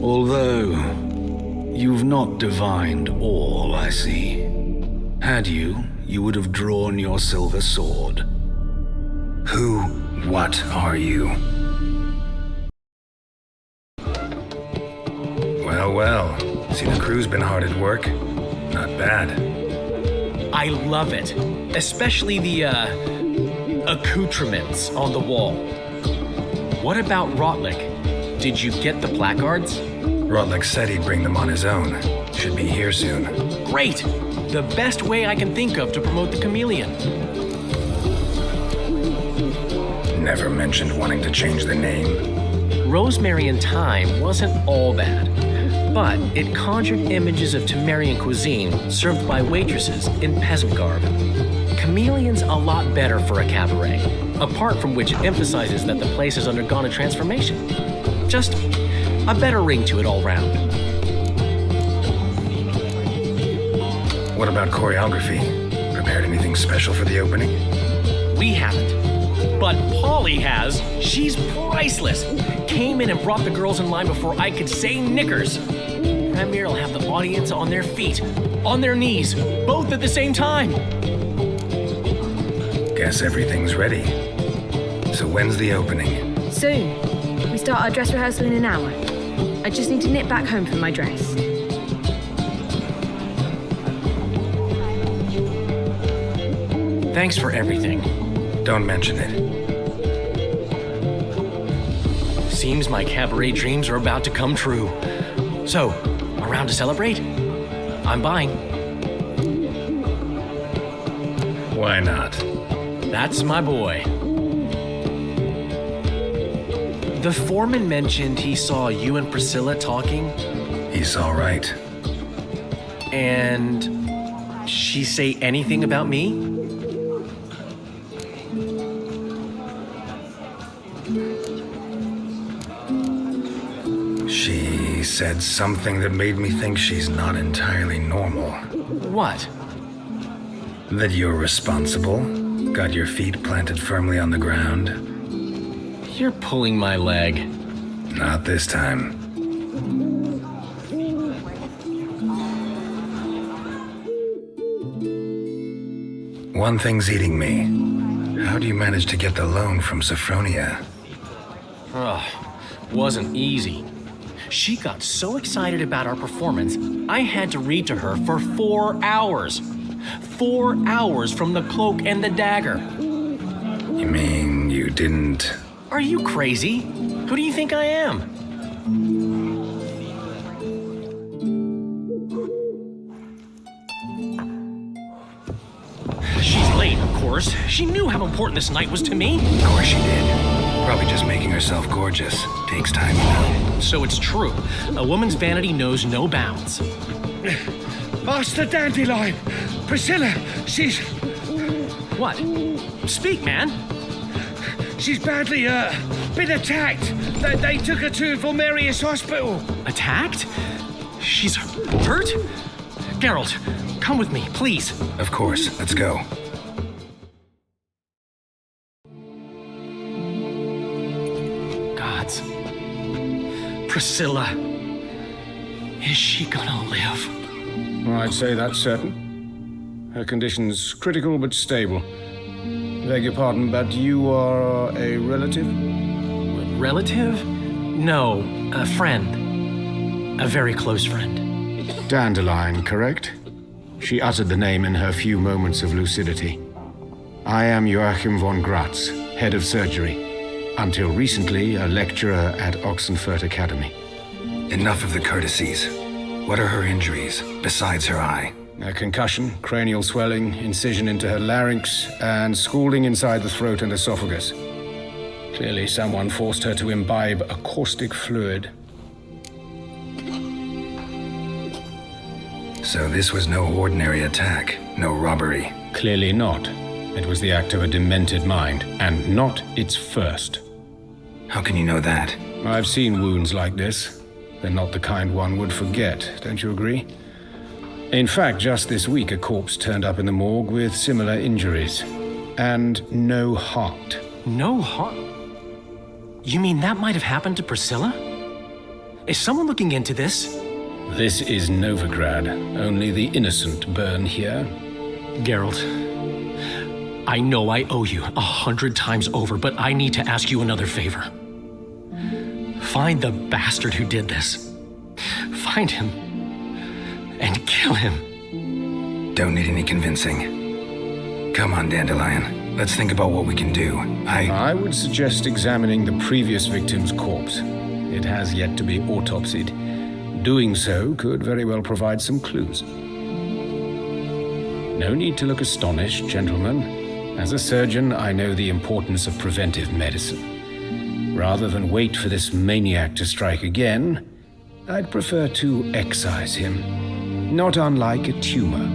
Although, you've not divined all, I see. Had you, you would have drawn your silver sword. What are you? Well. See, the crew's been hard at work. Not bad. I love it. Especially the, accoutrements on the wall. What about Rotlick? Did you get the placards? Rotlick said he'd bring them on his own. Should be here soon. Great! The best way I can think of to promote the chameleon. Never mentioned wanting to change the name. Rosemary and Thyme wasn't all bad, but it conjured images of Temerian cuisine served by waitresses in peasant garb. Chameleon's a lot better for a cabaret, apart from which it emphasizes that the place has undergone a transformation. Just a better ring to it all round. What about choreography? Prepared anything special for the opening? We haven't. But Polly has. She's priceless. Came in and brought the girls in line before I could say knickers. Premier will have the audience on their feet, on their knees, both at the same time. Guess everything's ready. So when's the opening? Soon. We start our dress rehearsal in an hour. I just need to nip back home for my dress. Thanks for everything. Don't mention it. Seems my cabaret dreams are about to come true. So, around to celebrate? I'm buying. Why not? That's my boy. The foreman mentioned he saw you and Priscilla talking. He's all right. And she say anything about me? She said something that made me think she's not entirely normal. What? That you're responsible, got your feet planted firmly on the ground. You're pulling my leg. Not this time. One thing's eating me. How do you manage to get the loan from Sophronia? Ugh, wasn't easy. She got so excited about our performance, I had to read to her for 4 hours. 4 hours from the Cloak and the Dagger. You mean you didn't... Are you crazy? Who do you think I am? She's late, of course. She knew how important this night was to me. Of course she did. Probably just making herself gorgeous. Takes time, you know. So it's true. A woman's vanity knows no bounds. Master Dandelion! Priscilla, she's... What? Speak, man. She's badly, been attacked. They took her to Vulmerius Hospital. Attacked? She's hurt? Geralt, come with me, please. Of course. Let's go. Gods. Priscilla. Is she gonna live? I'd say that's certain. Her condition's critical but stable. Beg your pardon, but you are a relative? Relative? No, a friend. A very close friend. Dandelion, correct? She uttered the name in her few moments of lucidity. I am Joachim von Gratz, head of surgery. Until recently, a lecturer at Oxenfurt Academy. Enough of the courtesies. What are her injuries, besides her eye? A concussion, cranial swelling, incision into her larynx, and scalding inside the throat and esophagus. Clearly someone forced her to imbibe a caustic fluid. So this was no ordinary attack, no robbery. Clearly not. It was the act of a demented mind, and not its first. How can you know that? I've seen wounds like this. They're not the kind one would forget, don't you agree? In fact, just this week, a corpse turned up in the morgue with similar injuries. And no heart. No heart? You mean that might have happened to Priscilla? Is someone looking into this? This is Novigrad. Only the innocent burn here. Geralt, I know I owe you 100 times over, but I need to ask you another favor. Find the bastard who did this. Find him and kill him. Don't need any convincing. Come on, Dandelion. Let's think about what we can do. I would suggest examining the previous victim's corpse. It has yet to be autopsied. Doing so could very well provide some clues. No need to look astonished, gentlemen. As a surgeon, I know the importance of preventive medicine. Rather than wait for this maniac to strike again, I'd prefer to excise him. Not unlike a tumor.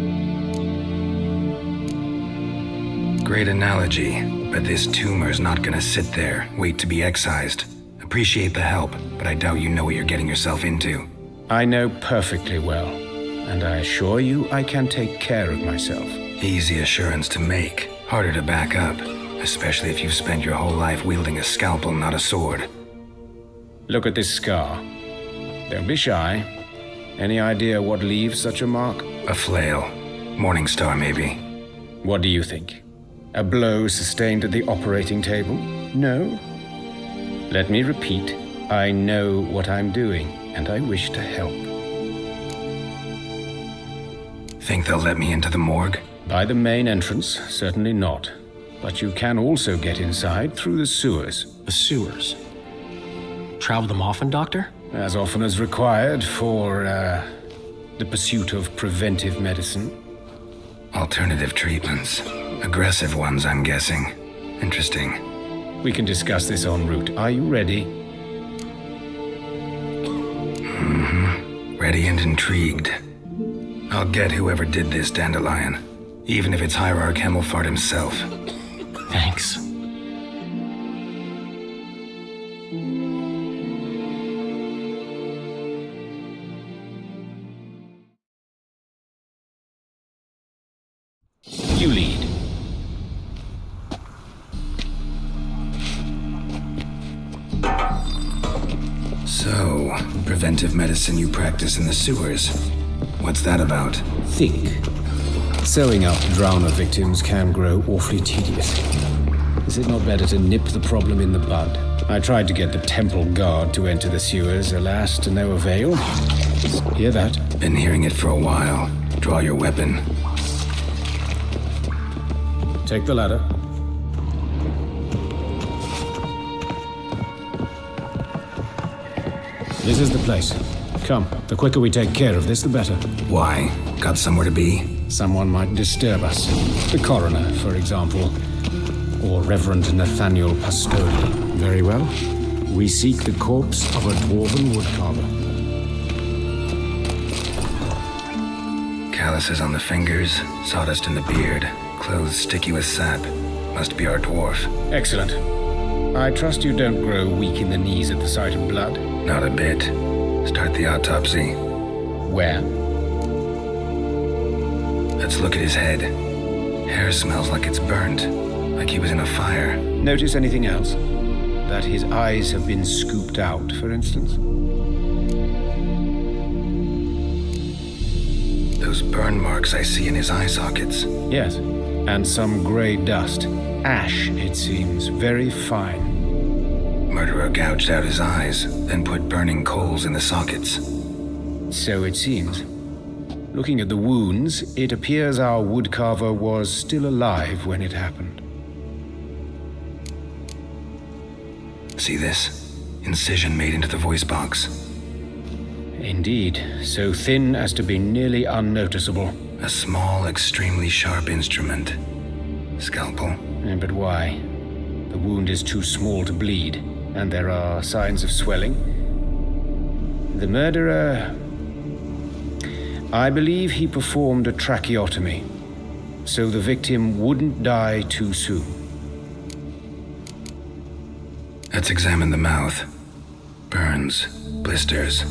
Great analogy, but this tumor's not gonna sit there, wait to be excised. Appreciate the help, but I doubt you know what you're getting yourself into. I know perfectly well, and I assure you I can take care of myself. Easy assurance to make, harder to back up, especially if you've spent your whole life wielding a scalpel, not a sword. Look at this scar. Don't be shy. Any idea what leaves such a mark? A flail. Morningstar, maybe. What do you think? A blow sustained at the operating table? No? Let me repeat. I know what I'm doing, and I wish to help. Think they'll let me into the morgue? By the main entrance, certainly not. But you can also get inside through the sewers. The sewers. Travel them often, Doctor? As often as required for, the pursuit of preventive medicine. Alternative treatments. Aggressive ones, I'm guessing. Interesting. We can discuss this en route. Are you ready? Ready and intrigued. I'll get whoever did this, Dandelion. Even if it's Hierarch Hemmelfart himself. Thanks. You lead. So, preventive medicine you practice in the sewers. What's that about? Think. Sewing up drowner victims can grow awfully tedious. Is it not better to nip the problem in the bud? I tried to get the temple guard to enter the sewers, alas, to no avail. Hear that? Been hearing it for a while. Draw your weapon. Take the ladder. This is the place. Come, the quicker we take care of this, the better. Why? Got somewhere to be? Someone might disturb us. The coroner, for example. Or Reverend Nathaniel Pastoli. Very well. We seek the corpse of a dwarven woodcarver. Calluses on the fingers, sawdust in the beard, clothes sticky with sap. Must be our dwarf. Excellent. I trust you don't grow weak in the knees at the sight of blood. Not a bit. Start the autopsy. Where? Let's look at his head. Hair smells like it's burnt, like he was in a fire. Notice anything else? That his eyes have been scooped out, for instance? Those burn marks I see in his eye sockets. Yes. And some gray dust. Ash, it seems. Very fine. Murderer gouged out his eyes, then put burning coals in the sockets. So it seems. Looking at the wounds, it appears our woodcarver was still alive when it happened. See this? Incision made into the voice box. Indeed, so thin as to be nearly unnoticeable. A small, extremely sharp instrument. Scalpel. But why? The wound is too small to bleed, and there are signs of swelling. The murderer... I believe he performed a tracheotomy, so the victim wouldn't die too soon. Let's examine the mouth. Burns, blisters.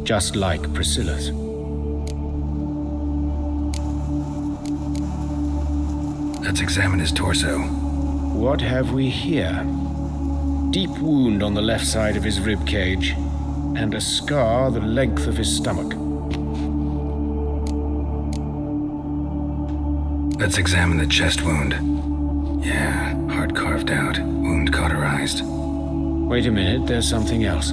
Just like Priscilla's. Let's examine his torso. What have we here? Deep wound on the left side of his rib cage. and a scar the length of his stomach. Let's examine the chest wound. Yeah, heart carved out, wound cauterized. Wait a minute, there's something else.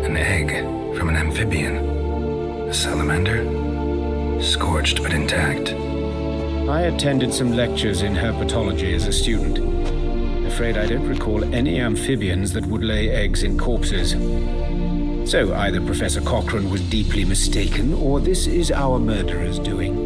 An egg from an amphibian. A salamander? Scorched but intact. I attended some lectures in herpetology as a student. Afraid I don't recall any amphibians that would lay eggs in corpses. So either Professor Cochrane was deeply mistaken, or this is our murderer's doing.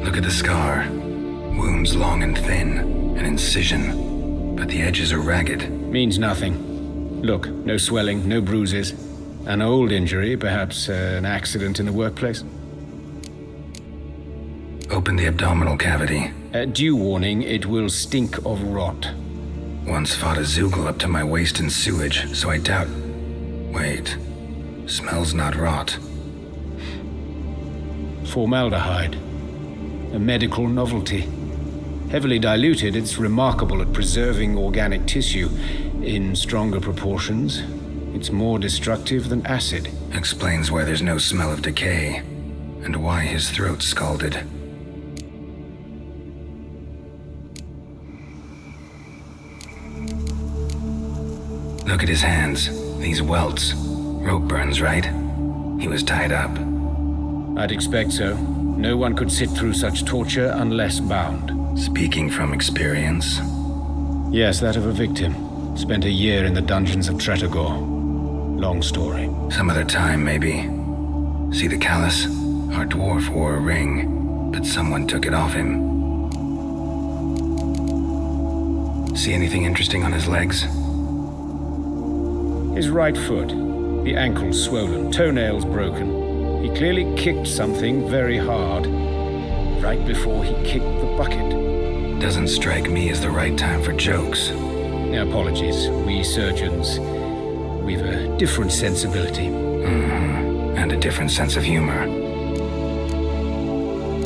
Look at the scar. Wounds long and thin, an incision, but the edges are ragged. Means nothing. Look, no swelling, no bruises. An old injury, perhaps an accident in the workplace. Open the abdominal cavity. Due warning, it will stink of rot. Once fought a zoogle up to my waist in sewage, so I doubt... Wait. Smells not rot. Formaldehyde. A medical novelty. Heavily diluted, it's remarkable at preserving organic tissue. In stronger proportions, it's more destructive than acid. Explains why there's no smell of decay, and why his throat's scalded. Look at his hands. These welts. Rope burns, right? He was tied up. I'd expect so. No one could sit through such torture unless bound. Speaking from experience. Yes, that of a victim. Spent a year in the dungeons of Tretogor. Long story. Some other time, maybe. See the callus? Our dwarf wore a ring, but someone took it off him. See anything interesting on his legs? His right foot. The ankle swollen, toenails broken. He clearly kicked something very hard. Right before he kicked the bucket. Doesn't strike me as the right time for jokes. Apologies. We surgeons, we've a different sensibility. And a different sense of humor.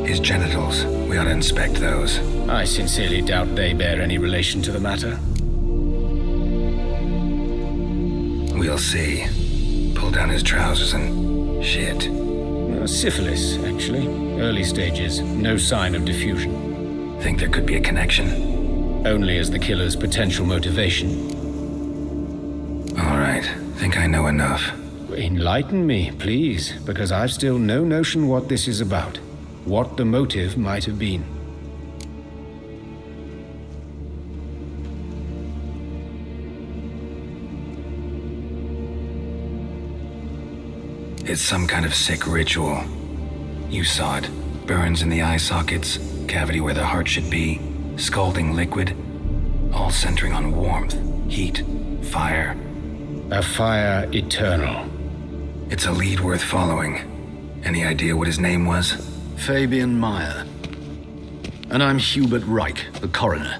His genitals, we ought to inspect those. I sincerely doubt they bear any relation to the matter. We'll see. Pull down his trousers and... shit. Syphilis, actually. Early stages. No sign of diffusion. Think there could be a connection? Only as the killer's potential motivation. All right. Think I know enough. Enlighten me, please, because I've still no notion what this is about. What the motive might have been. It's some kind of sick ritual. You saw it. Burns in the eye sockets, cavity where the heart should be, scalding liquid, all centering on warmth, heat, fire. A fire eternal. It's a lead worth following. Any idea what his name was? Fabian Meyer. And I'm Hubert Reich, the coroner.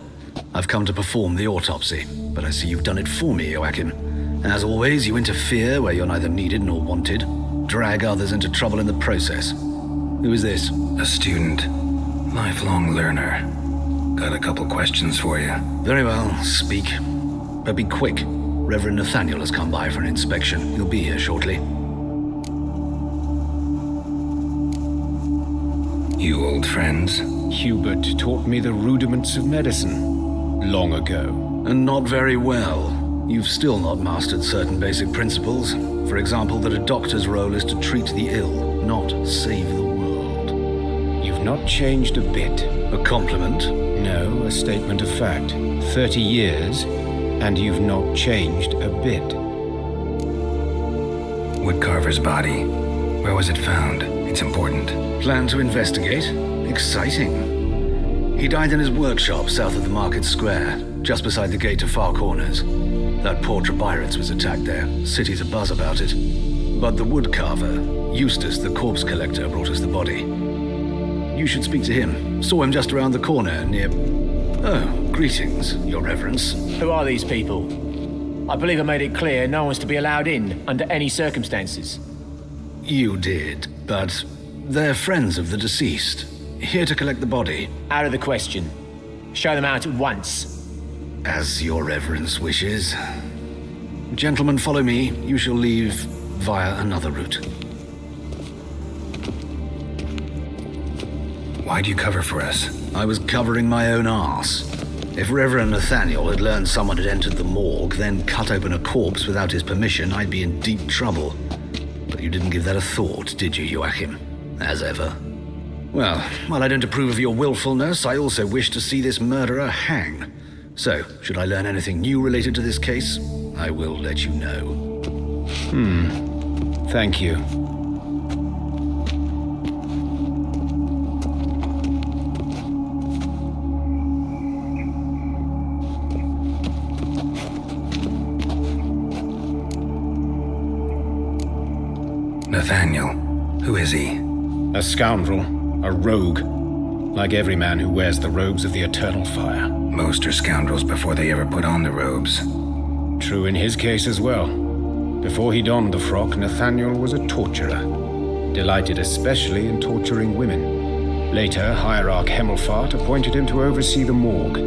I've come to perform the autopsy, but I see you've done it for me, Joachim. As always, you interfere where you're neither needed nor wanted. Drag others into trouble in the process. Who is this? A student. Lifelong learner. Got a couple questions for you. Very well, speak. But be quick. Reverend Nathaniel has come by for an inspection. He'll be here shortly. You old friends? Hubert taught me the rudiments of medicine. Long ago. And not very well. You've still not mastered certain basic principles. For example, that a doctor's role is to treat the ill, not save the world. You've not changed a bit. A compliment? No, a statement of fact. 30 years, and you've not changed a bit. Woodcarver's body. Where was it found? It's important. Plan to investigate? Exciting. He died in his workshop south of the market square, just beside the gate to Far Corners. That poor Trebirates was attacked there. City's abuzz about it. But the woodcarver, Eustace the corpse collector, brought us the body. You should speak to him. Saw him just around the corner near... Oh, greetings, Your Reverence. Who are these people? I believe I made it clear no one's to be allowed in under any circumstances. You did, but they're friends of the deceased, here to collect the body. Out of the question. Show them out at once. As Your Reverence wishes. Gentlemen, follow me. You shall leave via another route. Why'd you cover for us? I was covering my own arse. If Reverend Nathaniel had learned someone had entered the morgue, then cut open a corpse without his permission, I'd be in deep trouble. But you didn't give that a thought, did you, Joachim? As ever. Well, while I don't approve of your willfulness, I also wish to see this murderer hang. So, should I learn anything new related to this case, I will let you know. Thank you. Nathaniel, who is he? A scoundrel, a rogue, like every man who wears the robes of the eternal fire. Most are scoundrels before they ever put on the robes. True in his case as well. Before he donned the frock, Nathaniel was a torturer, delighted especially in torturing women. Later, Hierarch Hemmelfart appointed him to oversee the morgue.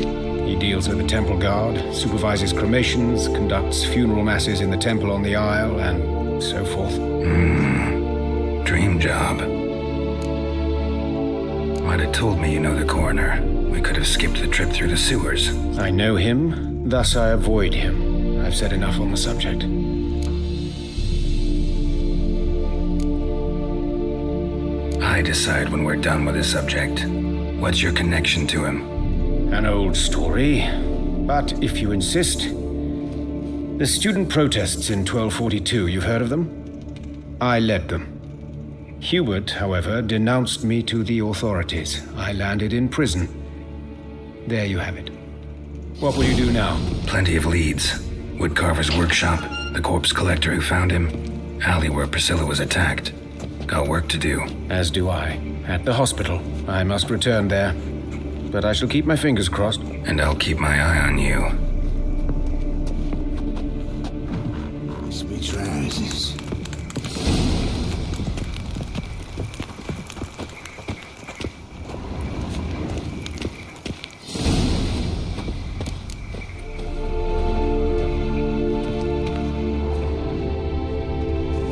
He deals with the temple guard, supervises cremations, conducts funeral masses in the temple on the Isle, and so forth. Dream job. Might have told me you know the coroner. We could have skipped the trip through the sewers. I know him, thus I avoid him. I've said enough on the subject. I decide when we're done with this subject. What's your connection to him? An old story, but if you insist. The student protests in 1242, you've heard of them? I led them. Hubert, however, denounced me to the authorities. I landed in prison. There you have it. What will you do now? Plenty of leads. Woodcarver's workshop, the corpse collector who found him, alley where Priscilla was attacked. Got work to do. As do I. At the hospital. I must return there. But I shall keep my fingers crossed. And I'll keep my eye on you. It's me trousers.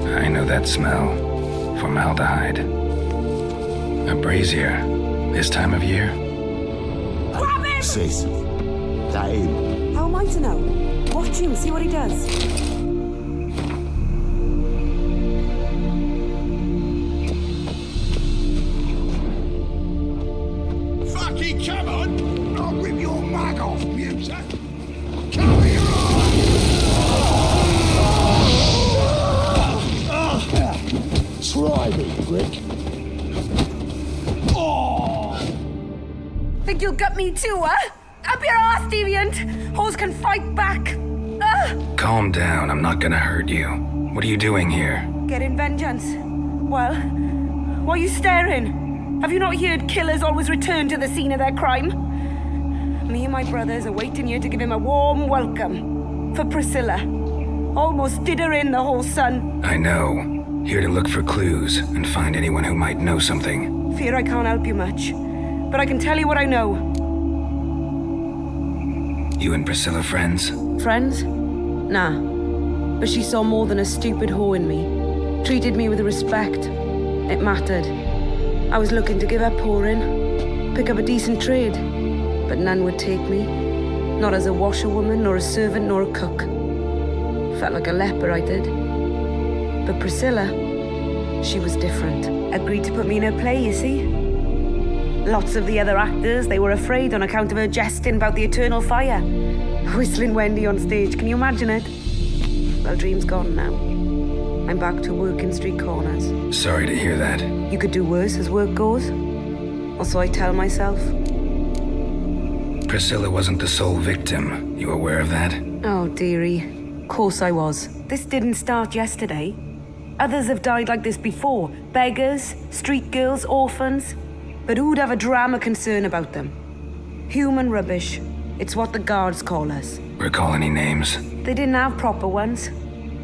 I know that smell. Formaldehyde. A brazier. This time of year? Grab him! Sis, that him? How am I to know? Watch him, see what he does. Fucking come on! I'll rip your mug off, muser! Come here! Try me, prick. Think you'll gut me too, huh? Up your arse, deviant! Hoes can fight back! Calm down, I'm not gonna hurt you. What are you doing here? Getting vengeance. Well, why are you staring? Have you not heard killers always return to the scene of their crime? Me and my brothers are waiting here to give him a warm welcome. For Priscilla. Almost did her in, the whole son. I know. Here to look for clues and find anyone who might know something. Fear I can't help you much. But I can tell you what I know. You and Priscilla friends? Friends? Nah. But she saw more than a stupid whore in me. Treated me with respect. It mattered. I was looking to give her pouring. Pick up a decent trade. But none would take me. Not as a washerwoman, nor a servant, nor a cook. Felt like a leper, I did. But Priscilla, she was different. Agreed to put me in her play, you see? Lots of the other actors, they were afraid on account of her jesting about the eternal fire. Whistling Wendy on stage, can you imagine it? Well, dream's gone now. I'm back to working street corners. Sorry to hear that. You could do worse as work goes. Or so I tell myself. Priscilla wasn't the sole victim. You aware of that? Oh, dearie. Course I was. This didn't start yesterday. Others have died like this before. Beggars, street girls, orphans. But who'd have a drama concern about them? Human rubbish. It's what the guards call us. Recall any names? They didn't have proper ones.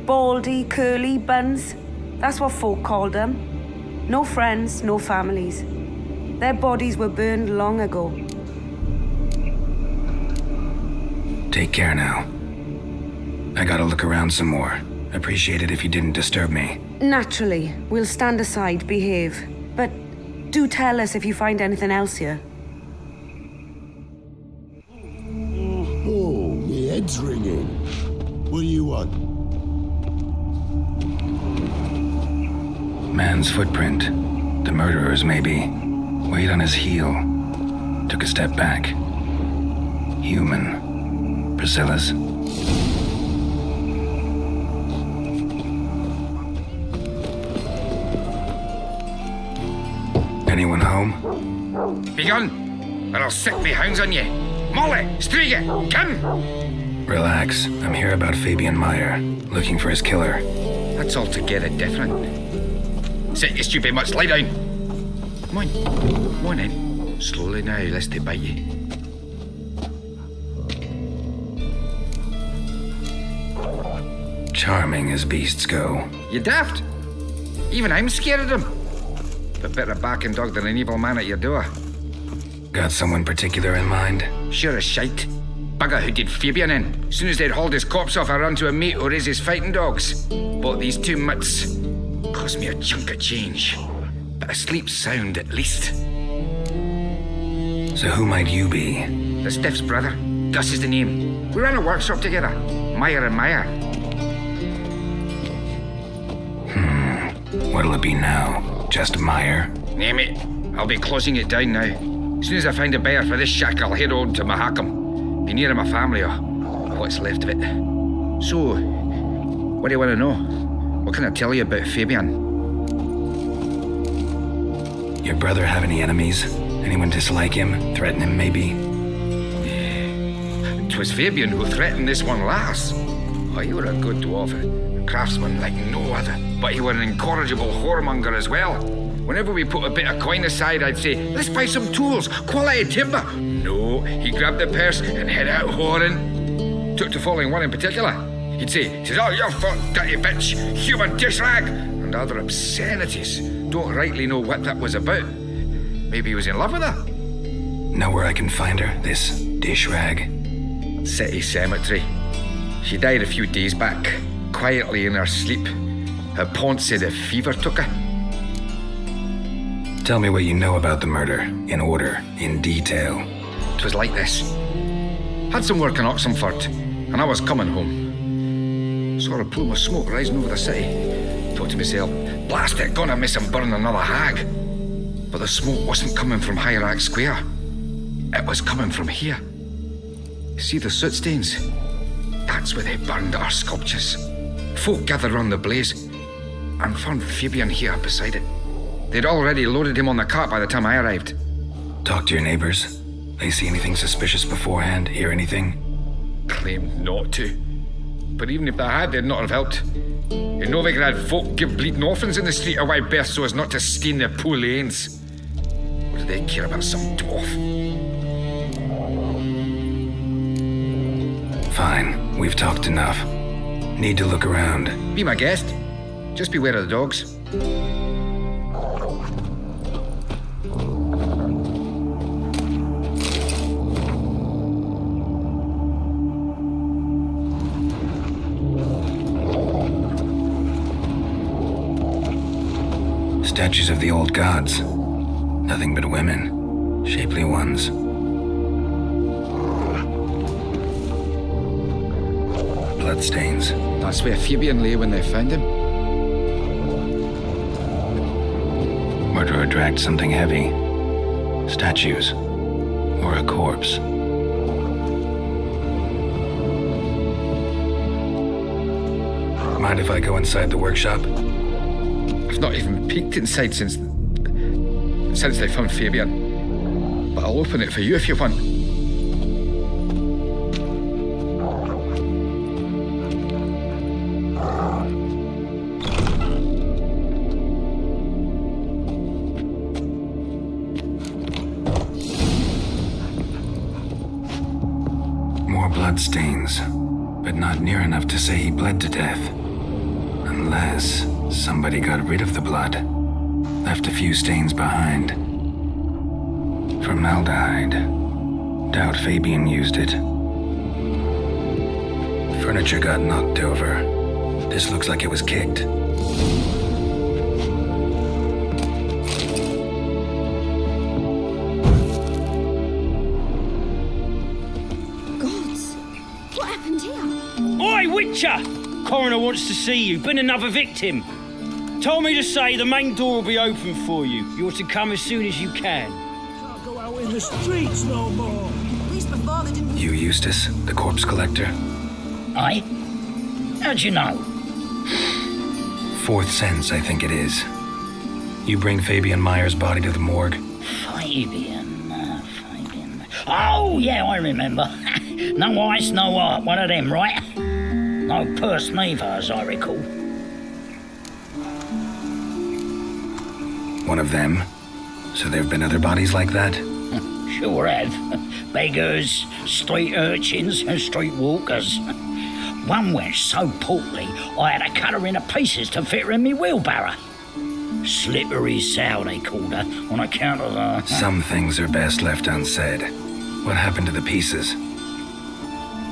Baldy, curly, buns. That's what folk called them. No friends, no families. Their bodies were burned long ago. Take care now. I gotta look around some more. Appreciate it if you didn't disturb me. Naturally, we'll stand aside, behave. But do tell us if you find anything else here. Oh, my head's ringing. What do you want? Man's footprint. The murderer's, maybe. Weight on his heel. Took a step back. Human. Priscilla's. Anyone home? Be gone, or I'll sick me hounds on you. Molly, Striga, come! Relax. I'm here about Fabian Meyer. Looking for his killer. That's altogether different. Sit, you stupid mutts, lie down. Come on in. Slowly now, lest they bite you. Charming as beasts go. You daft? Even I'm scared of them. But better barking dog than an evil man at your door. Got someone particular in mind? Sure as shite. Bugger who did Fabian in. Soon as they'd hauled his corpse off, I ran to a mate who raised his fighting dogs. Bought these 2 mutts. Cost me a chunk of change. But I sleep sound at least. So who might you be? The Stiff's brother. Gus is the name. We ran a workshop together. Meyer and Meyer. What'll it be now? Just Meyer? Name it. I'll be closing it down now. As soon as I find a buyer for this shack, I'll head on to Mahakam. Be near my family, or what's left of it. So, what do you want to know? What can I tell you about Fabian? Your brother have any enemies? Anyone dislike him? Threaten him, maybe? 'Twas Fabian who threatened this one last. Oh, you were a good dwarf, a craftsman like no other. But he were an incorrigible whoremonger as well. Whenever we put a bit of coin aside, I'd say, let's buy some tools, quality timber. No, he grabbed the purse and head out whoring. Took to following one in particular. He'd say, "'Tis all your fault, dirty bitch, human dish rag," and other obscenities. Don't rightly know what that was about. Maybe he was in love with her. Know where I can find her, this dish rag? City cemetery. She died a few days back, quietly in her sleep. Her pont said a fever took her. Tell me what you know about the murder, in order, in detail. 'Twas like this. Had some work in Oxenford, and I was coming home. Saw a plume of smoke rising over the city. Thought to myself, blast it, gonna miss and burn another hag. But the smoke wasn't coming from Hierarch Square. It was coming from here. See the soot stains? That's where they burned our sculptures. Folk gathered round the blaze and found Fabian here beside it. They'd already loaded him on the cart by the time I arrived. Talk to your neighbors. They see anything suspicious beforehand? Hear anything? Claimed not to. But even if they had, they'd not have helped. In Novigrad, folk give bleeding orphans in the street a wide berth so as not to stain their poor lanes. What do they care about some dwarf? Fine, we've talked enough. Need to look around. Be my guest. Just beware of the dogs. Statues of the old gods. Nothing but women. Shapely ones. Bloodstains. That's where Fabian lay when they found him. Murderer dragged something heavy. Statues. Or a corpse. Mind if I go inside the workshop? I've not even peeked inside since they found Fabian. But I'll open it for you if you want. things, but not near enough to say he bled to death. Unless somebody got rid of the blood, left a few stains behind. Formaldehyde. Doubt Fabian used it. Furniture got knocked over. This looks like it was kicked. Gods, what happened here? Oi, Witcher! Coroner wants to see you. Been another victim. Told me to say the main door will be open for you. You're to come as soon as you can. Can't go out in the streets no more. At least before they didn't. You, Eustace, the corpse collector? Aye? How'd you know? Fourth sense, I think it is. You bring Fabian Meyer's body to the morgue? Fabian. Oh, yeah, I remember. No ice, no art, one of them, right? No purse neither, as I recall. One of them? So there have been other bodies like that? Sure have. Beggars, street urchins, and street walkers. One went so portly, I had to cut her into pieces to fit her in me wheelbarrow. Slippery sow, they called her, on account of her. Some things are best left unsaid. What happened to the pieces?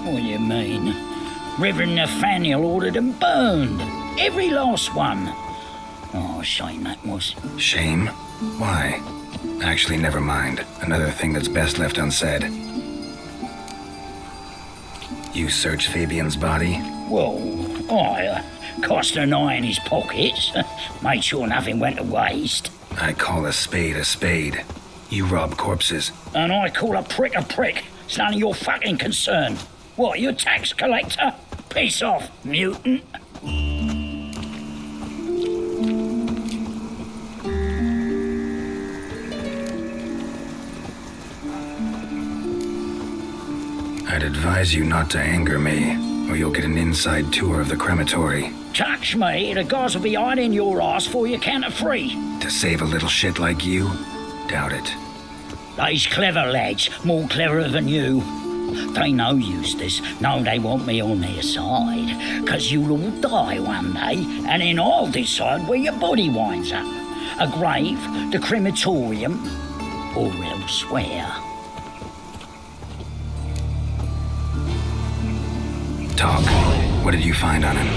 What do you mean? Reverend Nathaniel ordered them burned. Every last one. Oh, shame that was. Shame? Why? Actually, never mind. Another thing that's best left unsaid. You searched Fabian's body? Well, I cast an eye in his pockets. Made sure nothing went to waste. I call a spade a spade. You rob corpses. And I call a prick a prick. It's none of your fucking concern. What, you tax collector? Piss off, mutant. I'd advise you not to anger me, or you'll get an inside tour of the crematory. Touch me, the guys will be ironing your ass for you count of free. To save a little shit like you? Doubt it. They's clever lads, more cleverer than you. They know Eustace, know they want me on their side, 'cause you'll all die one day, and then I'll decide where your body winds up. A grave, the crematorium, or elsewhere. Talk. What did you find on him?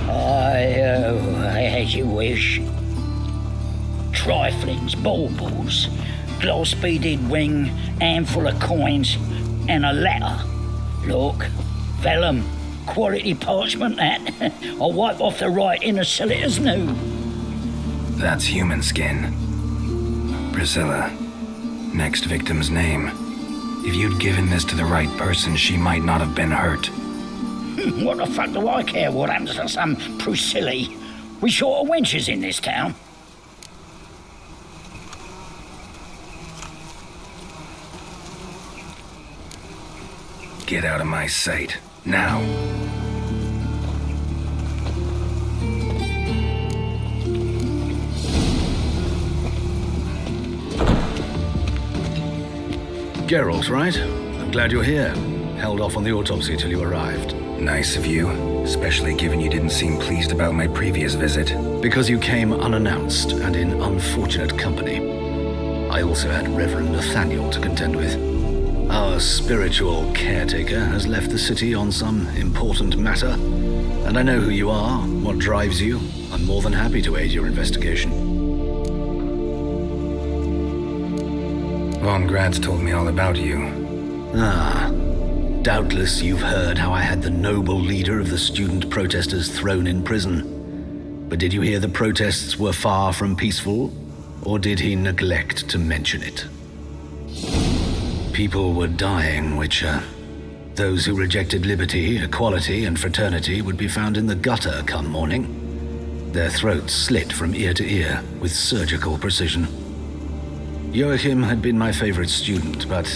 As you wish. Triflings, baubles, gloss-beaded ring, handful of coins, and a letter. Look, vellum, quality parchment that. I'll wipe off the writing and sell it as new. That's human skin. Priscilla. Next victim's name. If you'd given this to the right person, she might not have been hurt. What the fuck do I care what happens to some Priscilla? We short of wenches in this town. Get out of my sight. Now. Geralt, right? I'm glad you're here. Held off on the autopsy till you arrived. Nice of you, especially given you didn't seem pleased about my previous visit. Because you came unannounced and in unfortunate company. I also had Reverend Nathaniel to contend with. Our spiritual caretaker has left the city on some important matter, and I know who you are, what drives you. I'm more than happy to aid your investigation. Von Grad's told me all about you. Ah, doubtless you've heard how I had the noble leader of the student protesters thrown in prison. But did you hear the protests were far from peaceful, or did he neglect to mention it? People were dying, Witcher. Those who rejected liberty, equality, and fraternity would be found in the gutter come morning. Their throats slit from ear to ear with surgical precision. Joachim had been my favorite student, but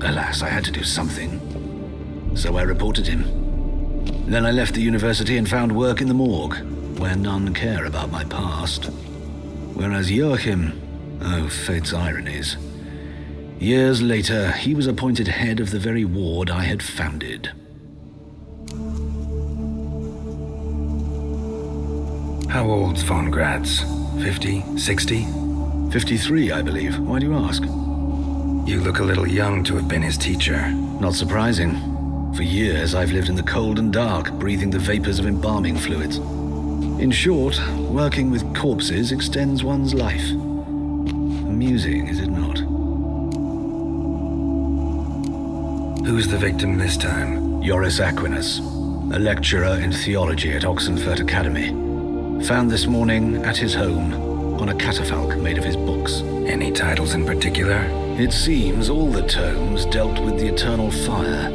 alas, I had to do something. So I reported him. Then I left the university and found work in the morgue, where none care about my past. Whereas Joachim, oh, fate's ironies. Years later, he was appointed head of the very ward I had founded. How old's von Gratz? 50? 60? 53, I believe. Why do you ask? You look a little young to have been his teacher. Not surprising. For years, I've lived in the cold and dark, breathing the vapors of embalming fluids. In short, working with corpses extends one's life. Amusing, is it not? Who's the victim this time? Joris Aquinas, a lecturer in theology at Oxenfurt Academy. Found this morning at his home on a catafalque made of his books. Any titles in particular? It seems all the tomes dealt with the eternal fire.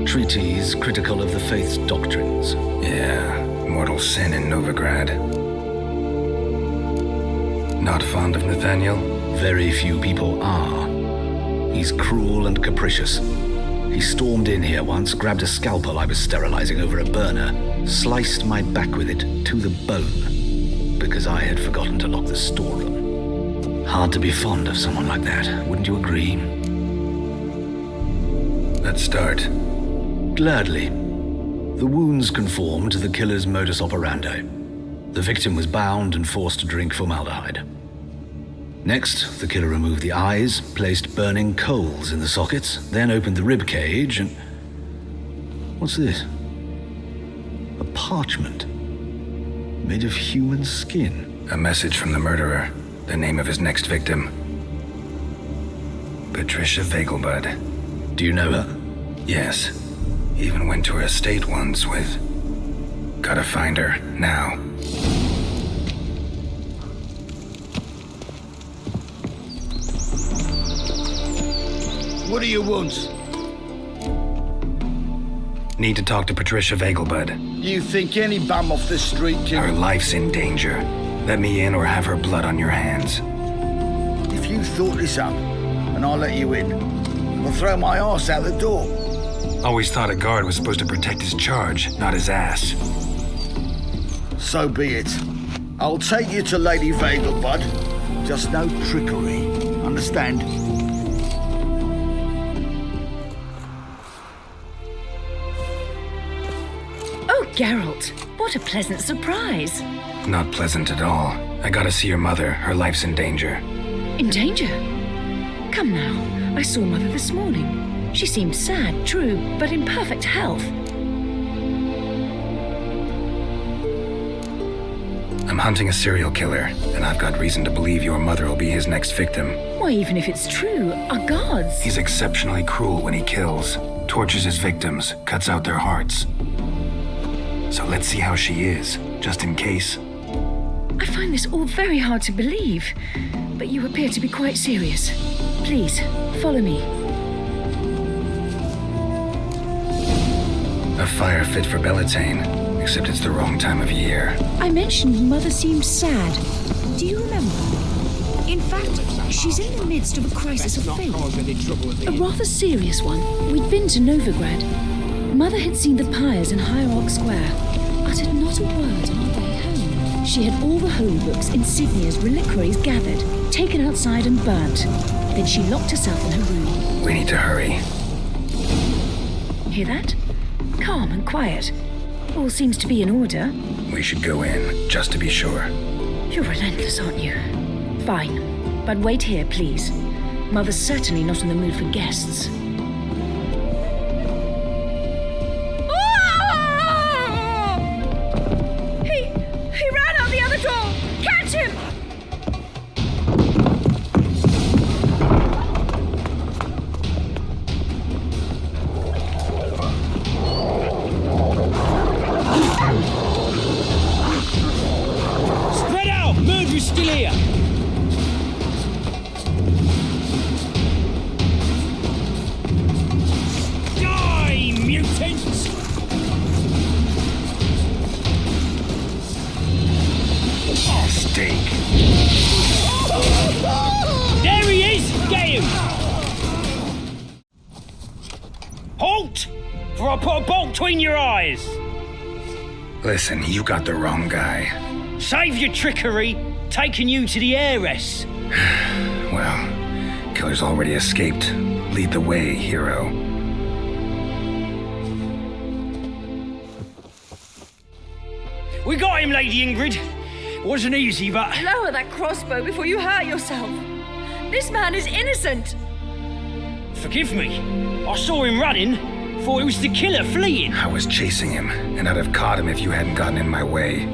Treatises critical of the faith's doctrines. Yeah, mortal sin in Novigrad. Not fond of Nathaniel? Very few people are. He's cruel and capricious. He stormed in here once, grabbed a scalpel I was sterilizing over a burner, sliced my back with it to the bone, because I had forgotten to lock the storeroom. Hard to be fond of someone like that, wouldn't you agree? Let's start. Gladly. The wounds conform to the killer's modus operandi. The victim was bound and forced to drink formaldehyde. Next, the killer removed the eyes, placed burning coals in the sockets, then opened the rib cage and... What's this? A parchment. Made of human skin. A message from the murderer. The name of his next victim. Patricia Vegelbud. Do you know her? Yes. Even went to her estate once with... Gotta find her, now. What do you want? Need to talk to Patricia Vegelbud. You think any bum off the street can... Her life's in danger. Let me in or have her blood on your hands. If you thought this up, and I'll let you in, I'll throw my arse out the door. Always thought a guard was supposed to protect his charge, not his ass. So be it. I'll take you to Lady Vegelbud. Just no trickery. Understand? Oh, Geralt, what a pleasant surprise. Not pleasant at all. I gotta see your mother. Her life's in danger. In danger? Come now, I saw Mother this morning. She seemed sad, true, but in perfect health. I'm hunting a serial killer, and I've got reason to believe your mother will be his next victim. Why, even if it's true, our guards... He's exceptionally cruel when he kills, tortures his victims, cuts out their hearts. So let's see how she is, just in case. I find this all very hard to believe, but you appear to be quite serious. Please, follow me. A fire fit for Bellatane, except it's the wrong time of year. I mentioned Mother seemed sad. Do you remember? In fact, she's in the midst of a crisis of faith. A rather serious one. We'd been to Novigrad. Mother had seen the pyres in Hierarch Square, uttered not a word on our way home. She had all the holy books, insignias, reliquaries gathered, taken outside and burnt. Then she locked herself in her room. We need to hurry. Hear that? Calm and quiet. All seems to be in order. We should go in, just to be sure. You're relentless, aren't you? Fine. But wait here, please. Mother's certainly not in the mood for guests. He ran out the other door! Catch him! Spread out! Murderer's still here! Die, mutants! Steak. There he is! Get him! Halt! For I put a bolt between your eyes! Listen, you got the wrong guy. Save your trickery! Taking you to the heiress! Well, killer's already escaped. Lead the way, hero. We got him, Lady Ingrid! Wasn't easy, but... Lower that crossbow before you hurt yourself. This man is innocent. Forgive me. I saw him running. Thought it was the killer fleeing. I was chasing him, and I'd have caught him if you hadn't gotten in my way.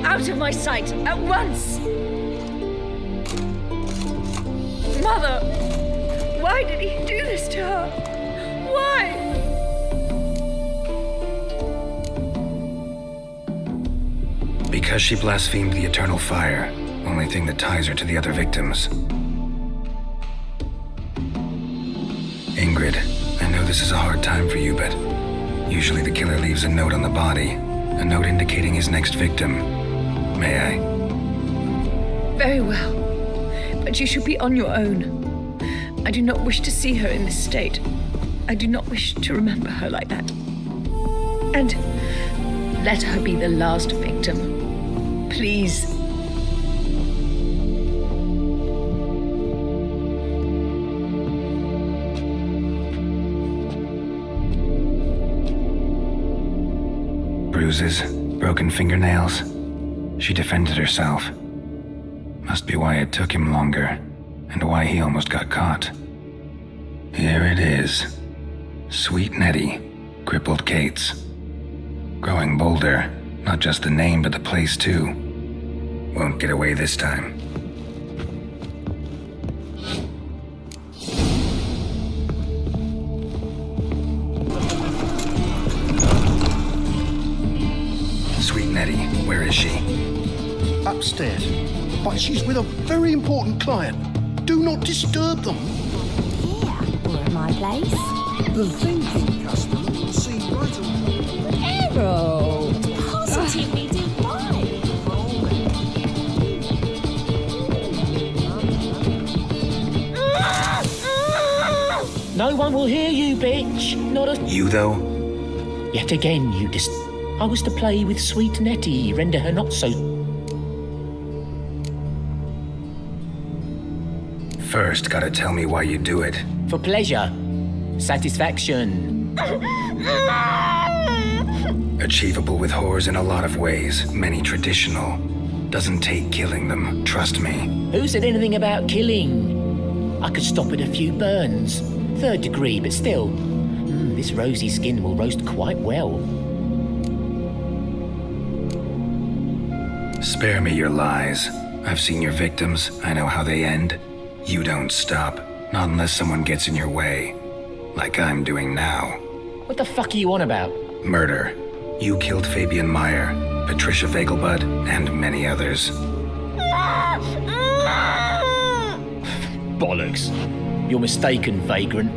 Out of my sight, at once! Mother! Why did he do this to her? Why? Because she blasphemed the eternal fire, only thing that ties her to the other victims. Ingrid, I know this is a hard time for you, but usually the killer leaves a note on the body, a note indicating his next victim. May I? Very well. But you should be on your own. I do not wish to see her in this state. I do not wish to remember her like that. And let her be the last victim. Please. Bruises, broken fingernails. She defended herself. Must be why it took him longer, and why he almost got caught. Here it is. Sweet Nettie, crippled Kate's. Growing bolder, not just the name but the place too. Won't get away this time. Sweet Nettie, where is she? Upstairs. But she's with a very important client. Do not disturb them. Here, or at my place. The thinking customer will see right away. Errol! Positively divine! No one will hear you, bitch. Not a... You, though? Yet again, you I was to play with sweet Nettie, render her not so... First, gotta tell me why you do it. For pleasure. Satisfaction. Achievable with whores in a lot of ways, many traditional. Doesn't take killing them, trust me. Who said anything about killing? I could stop with a few burns. 3rd degree, but still. This rosy skin will roast quite well. Spare me your lies. I've seen your victims, I know how they end. You don't stop, not unless someone gets in your way. Like I'm doing now. What the fuck are you on about? Murder. You killed Fabian Meyer, Patricia Vegelbud, and many others. Bollocks. You're mistaken, vagrant.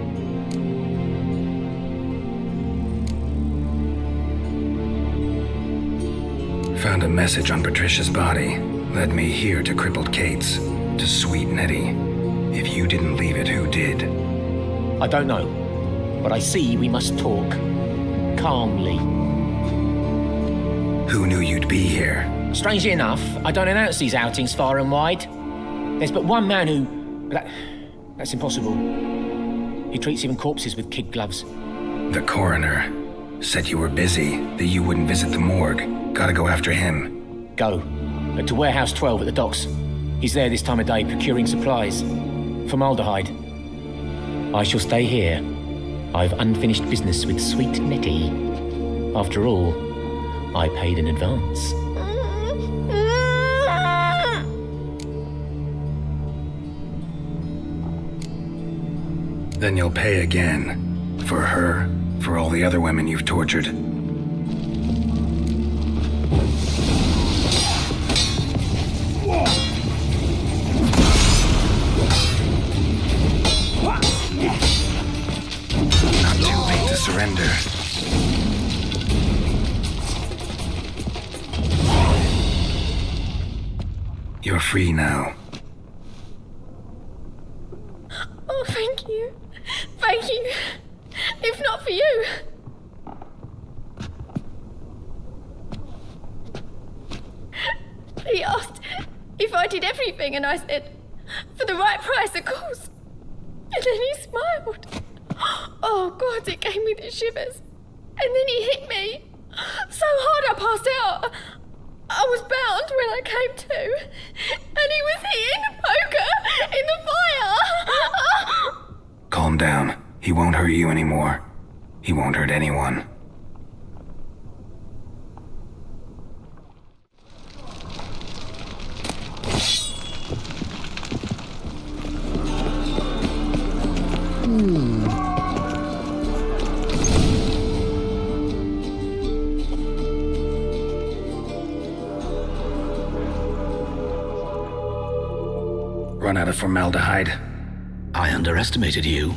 Found a message on Patricia's body. Led me here to crippled Kate's, to sweet Nettie. If you didn't leave it, who did? I don't know, but I see we must talk. Calmly. Who knew you'd be here? Strangely enough, I don't announce these outings far and wide. There's but one man who... That's impossible. He treats even corpses with kid gloves. The coroner. Said you were busy, that you wouldn't visit the morgue. Gotta go after him. Go. To warehouse 12 at the docks. He's there this time of day procuring supplies. Formaldehyde. I shall stay here. I've unfinished business with sweet Nettie. After all, I paid in advance. Then you'll pay again. For her, for all the other women you've tortured. Not too late to surrender. You're free now. Oh, thank you. Thank you. If not for you. He asked if I did everything, and I said, for the right price, of course. And then he smiled. Oh, God, it gave me the shivers. And then he hit me so hard I passed out. I was bound when I came to, and he was eating a poker in the fire. Calm down. He won't hurt you anymore. He won't hurt anyone. Run out of formaldehyde. I underestimated you.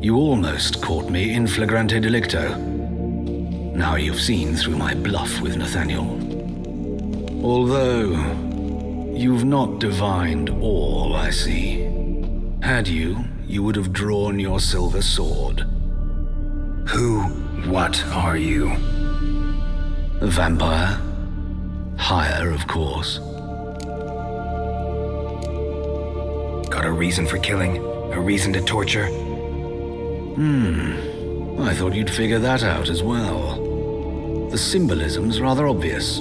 You almost caught me in flagrante delicto. Now you've seen through my bluff with Nathaniel. Although, you've not divined all, I see. Had you, you would have drawn your silver sword. What are you? A vampire. Higher, of course. Got a reason for killing? A reason to torture? I thought you'd figure that out as well. The symbolism's rather obvious.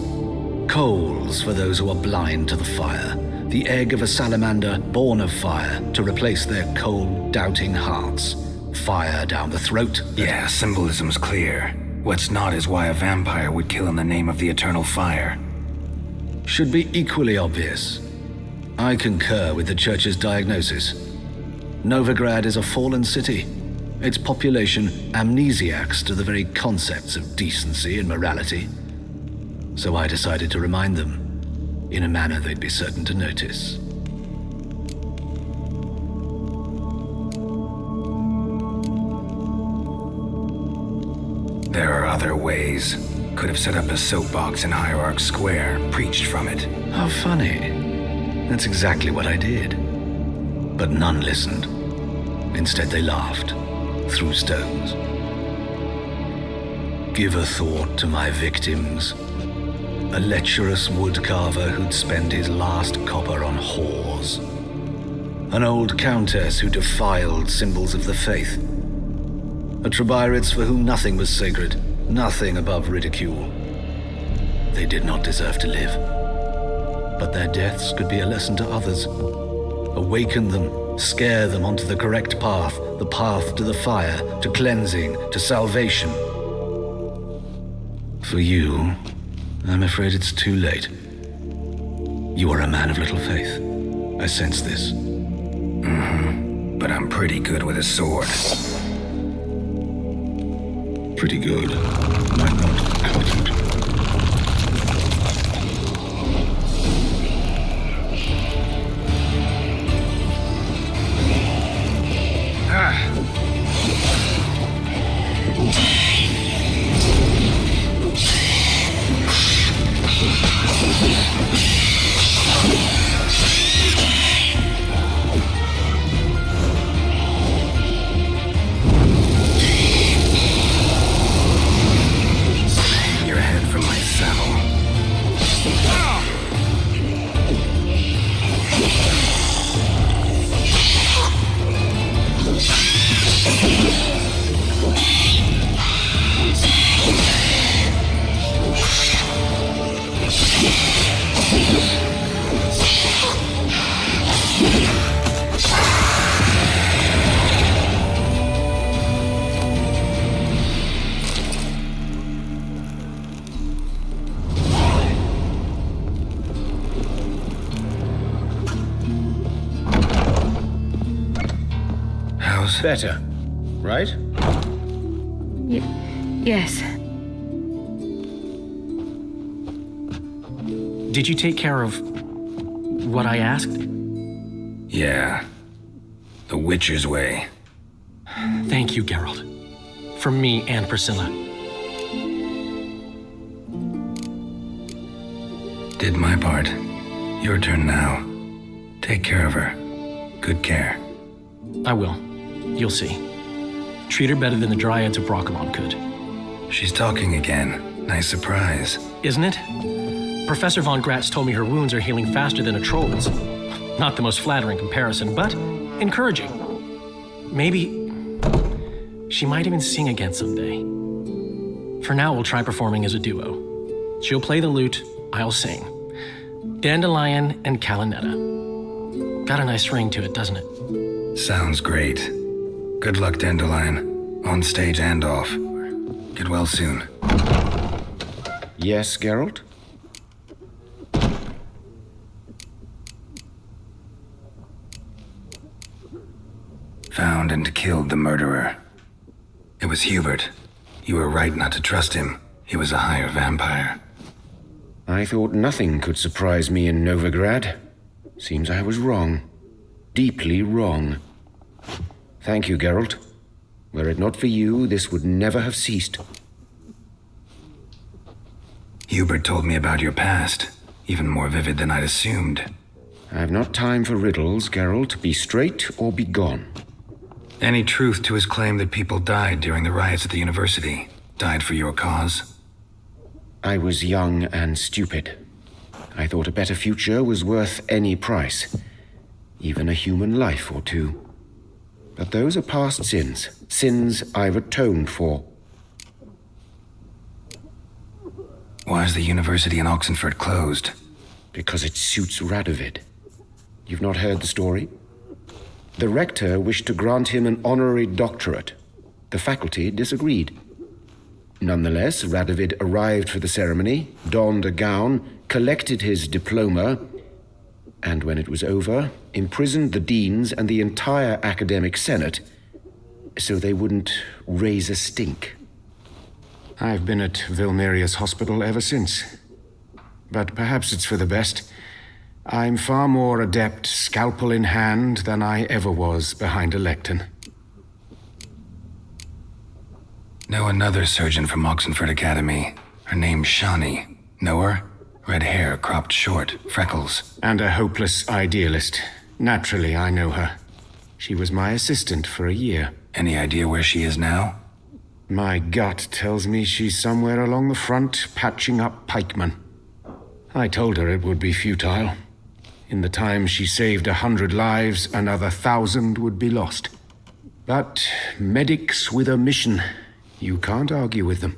Coals for those who are blind to the fire. The egg of a salamander born of fire to replace their cold, doubting hearts. Fire down the throat. Yeah, symbolism's clear. What's not is why a vampire would kill in the name of the eternal fire. Should be equally obvious. I concur with the Church's diagnosis. Novigrad is a fallen city. Its population amnesiacs to the very concepts of decency and morality. So I decided to remind them, in a manner they'd be certain to notice. There are other ways. Could have set up a soapbox in Hierarch Square, preached from it. How funny. That's exactly what I did. But none listened. Instead they laughed, threw stones. Give a thought to my victims. A lecherous woodcarver who'd spend his last copper on whores. An old countess who defiled symbols of the faith. A Trebirates for whom nothing was sacred, nothing above ridicule. They did not deserve to live. But their deaths could be a lesson to others. Awaken them, scare them onto the correct path, the path to the fire, to cleansing, to salvation. For you, I'm afraid it's too late. You are a man of little faith. I sense this. But I'm pretty good with a sword. Pretty good. Might not cut it. Your head from my saddle. How's better, right? Yes. Did you take care of what I asked? Yeah. The Witcher's way. Thank you, Geralt. From me and Priscilla. Did my part. Your turn now. Take care of her. Good care. I will. You'll see. Treat her better than the Dryads of Broccolon could. She's talking again. Nice surprise. Isn't it? Professor von Gratz told me her wounds are healing faster than a troll's. Not the most flattering comparison, but encouraging. Maybe she might even sing again someday. For now, we'll try performing as a duo. She'll play the lute, I'll sing. Dandelion and Calinetta. Got a nice ring to it, doesn't it? Sounds great. Good luck, Dandelion. On stage and off. Get well soon. Yes, Geralt? Found and killed the murderer. It was Hubert. You were right not to trust him. He was a higher vampire. I thought nothing could surprise me in Novigrad. Seems I was wrong. Deeply wrong. Thank you, Geralt. Were it not for you, this would never have ceased. Hubert told me about your past, even more vivid than I'd assumed. I've not time for riddles, Geralt. Be straight or be gone. Any truth to his claim that people died during the riots at the university? Died for your cause? I was young and stupid. I thought a better future was worth any price. Even a human life or two. But those are past sins. Sins I've atoned for. Why is the university in Oxenford closed? Because it suits Radovid. You've not heard the story? The rector wished to grant him an honorary doctorate. The faculty disagreed. Nonetheless, Radovid arrived for the ceremony, donned a gown, collected his diploma, and when it was over, imprisoned the deans and the entire academic senate so they wouldn't raise a stink. I've been at Vilmerius Hospital ever since. But perhaps it's for the best. I'm far more adept, scalpel in hand, than I ever was behind a lectern. Know another surgeon from Oxenford Academy. Her name's Shani. Know her? Red hair, cropped short, freckles. And a hopeless idealist. Naturally, I know her. She was my assistant for a year. Any idea where she is now? My gut tells me she's somewhere along the front, patching up pikemen. I told her it would be futile. In the time she saved 100 lives, another 1,000 would be lost. But medics with a mission, you can't argue with them.